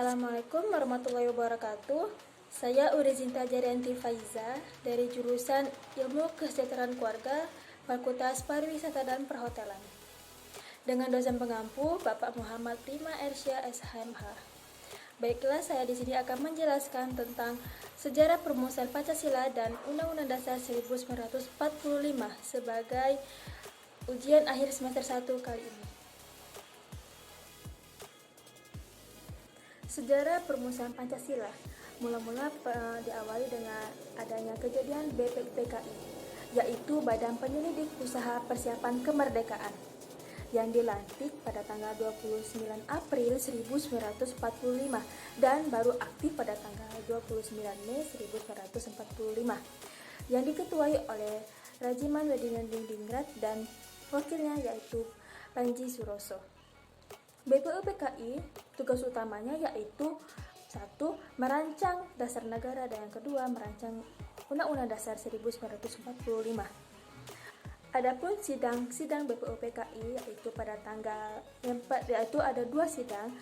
Assalamualaikum warahmatullahi wabarakatuh. Saya Urizinta Jarianti Faiza dari jurusan Ilmu Kesejahteraan Keluarga, Fakultas Pariwisata dan Perhotelan. Dengan dosen pengampu Bapak Muhammad Prima Ersya SHMH. Baiklah, saya di sini akan menjelaskan tentang sejarah perumusan Pancasila dan Undang-Undang Dasar 1945 sebagai ujian akhir semester 1 kali ini. Sejarah perumusan Pancasila mula-mula diawali dengan adanya kejadian BPUPKI, yaitu Badan Penyelidik Usaha Persiapan Kemerdekaan, yang dilantik pada tanggal 29 April 1945 dan baru aktif pada tanggal 29 Mei 1945, yang diketuai oleh Rajiman Wediningrat dan wakilnya yaitu Panji Suroso. BPUPKI tugas utamanya yaitu 1. Merancang dasar negara, dan yang kedua merancang Undang-Undang Dasar 1945. Adapun sidang BPUPKI yaitu pada tanggal ada 2 sidang.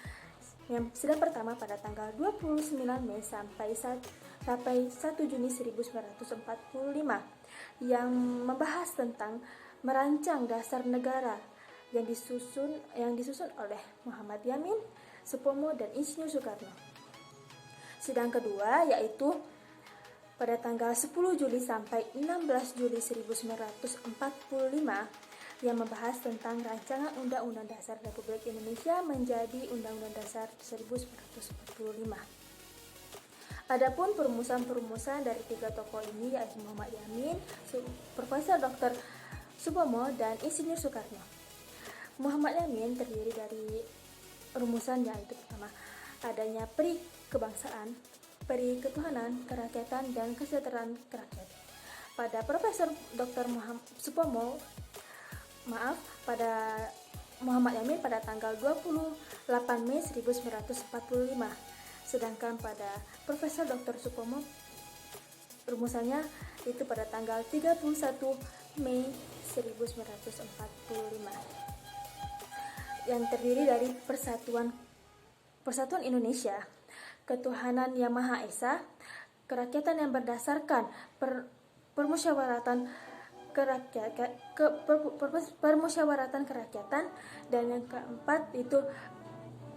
Yang sidang pertama pada tanggal 29 Mei sampai 1 Juni 1945 yang membahas tentang merancang dasar negara yang disusun oleh Muhammad Yamin, Supomo, dan Insinyur Soekarno. Sidang kedua yaitu pada tanggal 10 Juli sampai 16 Juli 1945 yang membahas tentang rancangan Undang-Undang Dasar Republik Indonesia menjadi Undang-Undang Dasar 1945. Adapun perumusan dari 3 tokoh ini yaitu Muhammad Yamin, Profesor Dr. Supomo, dan Insinyur Soekarno. Muhammad Yamin terdiri dari rumusan yaitu pertama, adanya peri kebangsaan, peri ketuhanan, kerakyatan, dan kesejahteraan rakyat. Pada Profesor Dr. pada Muhammad Yamin pada tanggal 28 Mei 1945. Sedangkan pada Profesor Dr. Supomo rumusannya itu pada tanggal 31 Mei 1945. Yang terdiri dari persatuan Indonesia, ketuhanan yang Maha Esa, kerakyatan yang berdasarkan permusyawaratan kerakyatan, dan yang keempat itu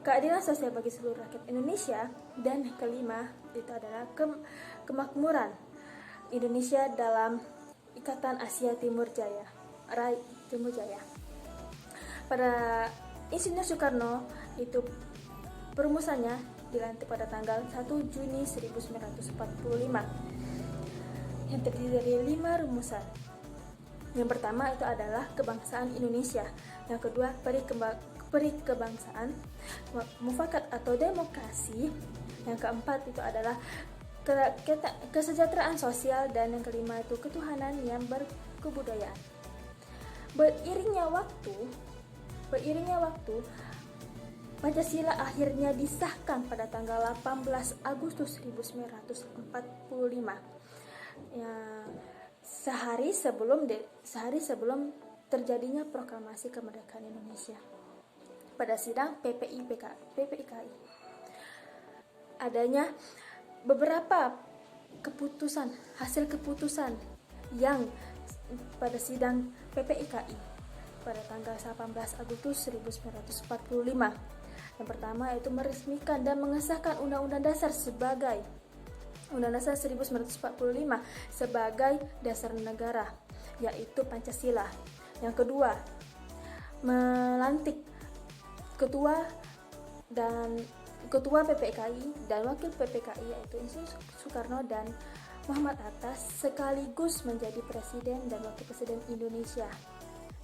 keadilan sosial bagi seluruh rakyat Indonesia, dan yang kelima itu adalah kemakmuran Indonesia dalam Ikatan Asia Timur Jaya. Pada Insinyur Soekarno itu perumusannya dilantik pada tanggal 1 Juni 1945 yang terdiri dari 5 rumusan. Yang pertama itu adalah kebangsaan Indonesia, yang kedua peri kebangsaan, mufakat atau demokrasi, yang keempat itu adalah kesejahteraan sosial, dan yang kelima itu ketuhanan yang berkebudayaan. Beriringnya waktu, Pancasila akhirnya disahkan pada tanggal 18 Agustus 1945. Sehari sebelum terjadinya proklamasi kemerdekaan Indonesia. Pada sidang PPIKI. Adanya beberapa hasil keputusan yang pada sidang PPIKI pada tanggal 18 Agustus 1945. Yang pertama yaitu meresmikan dan mengesahkan Undang-Undang Dasar sebagai Undang-Undang Dasar 1945 sebagai dasar negara, yaitu Pancasila. Yang kedua, melantik ketua PPIKI dan wakil PPIKI yaitu Insinyur Soekarno dan Muhammad Hatta sekaligus menjadi presiden dan wakil presiden Indonesia.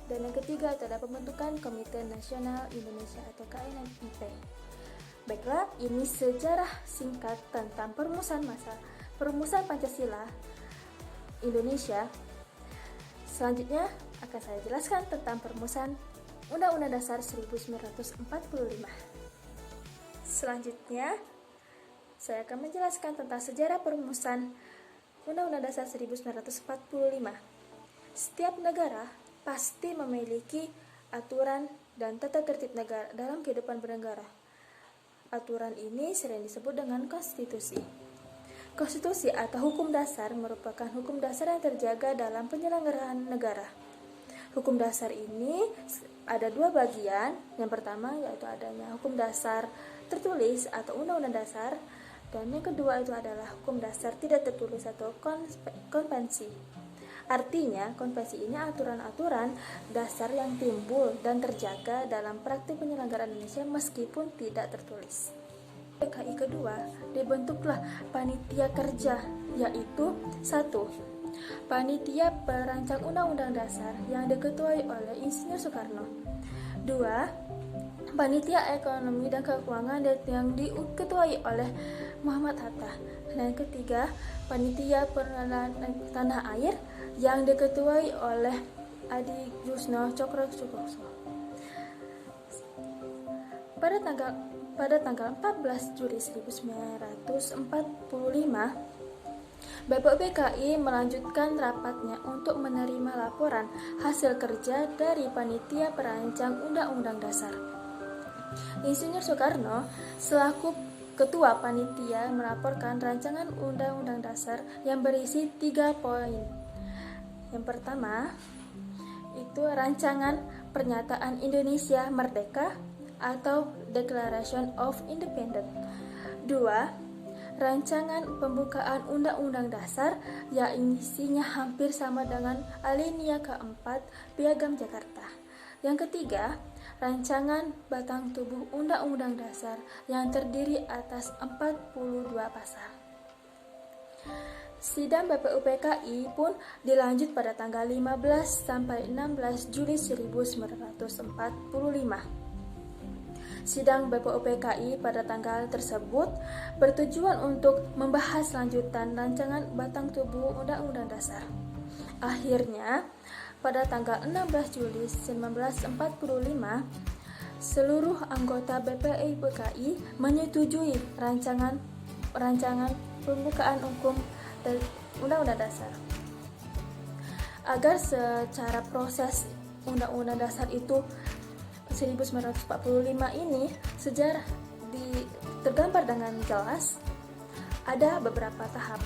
Dan yang ketiga itu adalah pembentukan Komite Nasional Indonesia atau KNIP. Baiklah, ini sejarah singkat tentang perumusan Pancasila Indonesia. Selanjutnya akan saya jelaskan tentang perumusan Undang-Undang Dasar 1945. Selanjutnya saya akan menjelaskan tentang sejarah perumusan Undang-Undang Dasar 1945. Setiap negara pasti memiliki aturan dan tata tertib negara dalam kehidupan bernegara. aturan ini sering disebut dengan konstitusi. Konstitusi atau hukum dasar merupakan hukum dasar yang terjaga dalam penyelenggaraan negara. Hukum dasar ini ada dua bagian. Yang pertama yaitu adanya hukum dasar tertulis atau undang-undang dasar, dan yang kedua itu adalah hukum dasar tidak tertulis atau konvensi. Artinya, konvensi ini aturan-aturan dasar yang timbul dan terjaga dalam praktik penyelenggaraan Indonesia meskipun tidak tertulis. PKI kedua dibentuklah panitia kerja, yaitu 1. Panitia perancang Undang-Undang Dasar yang diketuai oleh Insinyur Soekarno. 2. Panitia ekonomi dan keuangan yang diketuai oleh Muhammad Hatta. Dan ketiga, panitia perairan tanah air yang diketuai oleh Adi Jusno Cokro-Sukoso. Pada tanggal 14 Juli 1945, BPUPKI melanjutkan rapatnya untuk menerima laporan hasil kerja dari Panitia Perancang Undang-Undang Dasar. Insinyur Soekarno selaku Ketua Panitia melaporkan rancangan Undang-Undang Dasar yang berisi 3 poin. Yang pertama, itu rancangan Pernyataan Indonesia Merdeka atau Declaration of Independence. 2. Rancangan pembukaan Undang-Undang Dasar yang isinya hampir sama dengan alinea keempat Piagam Jakarta. Yang ketiga, rancangan batang tubuh Undang-Undang Dasar yang terdiri atas 42 pasal. Sidang BPUPKI pun dilanjut pada tanggal 15 sampai 16 Juli 1945. Sidang BPUPKI pada tanggal tersebut bertujuan untuk membahas lanjutan rancangan batang tubuh Undang-Undang Dasar. Akhirnya, pada tanggal 16 Juli 1945, seluruh anggota BPUPKI menyetujui rancangan pembukaan hukum dan Undang-Undang Dasar. Agar secara proses Undang-Undang Dasar itu 1945 ini sejarah tergambar dengan jelas. Ada beberapa tahap.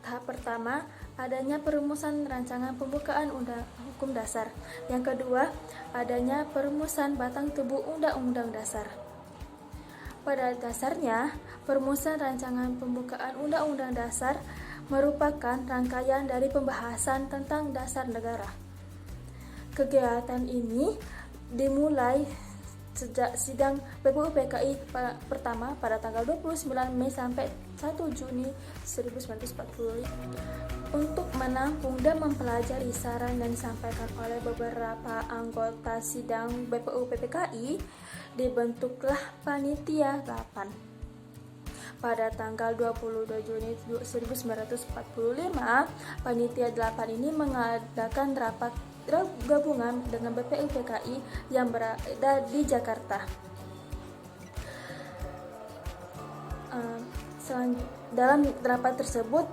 Tahap pertama, adanya perumusan rancangan pembukaan hukum dasar. Yang kedua, adanya perumusan batang tubuh Undang-Undang Dasar. Pada dasarnya, perumusan rancangan pembukaan Undang-Undang Dasar merupakan rangkaian dari pembahasan tentang dasar negara. Kegiatan ini dimulai sejak sidang BPUPKI pertama pada tanggal 29 Mei sampai 1 Juni 1945 untuk menampung dan mempelajari saran yang disampaikan oleh beberapa anggota sidang BPUPKI. Dibentuklah Panitia 8. Pada tanggal 22 Juni 1945, Panitia 8 ini mengadakan rapat gabungan dengan BPUPKI yang berada di Jakarta. Dalam rapat tersebut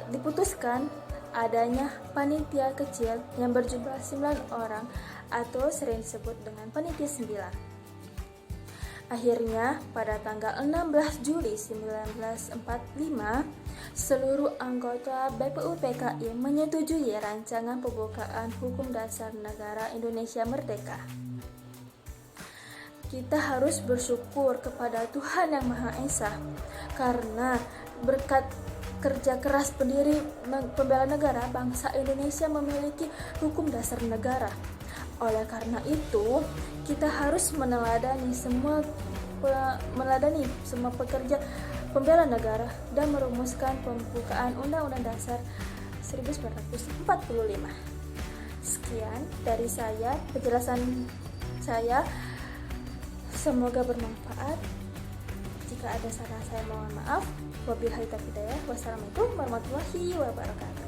diputuskan adanya panitia kecil yang berjumlah 9 orang atau sering disebut dengan Panitia 9. Akhirnya, pada tanggal 16 Juli 1945, seluruh anggota BPUPKI menyetujui rancangan pembukaan Hukum Dasar Negara Indonesia Merdeka. Kita harus bersyukur kepada Tuhan Yang Maha Esa, karena berkat kerja keras pendiri pembela negara, bangsa Indonesia memiliki hukum dasar negara. Oleh karena itu, kita harus meneladani semua pekerja pembela negara dan merumuskan pembukaan Undang-Undang Dasar 1945. Sekian dari saya, penjelasan saya. Semoga bermanfaat. Jika ada salah saya mohon maaf. Wabillahi taufiq hidayah. Wassalamualaikum warahmatullahi wabarakatuh.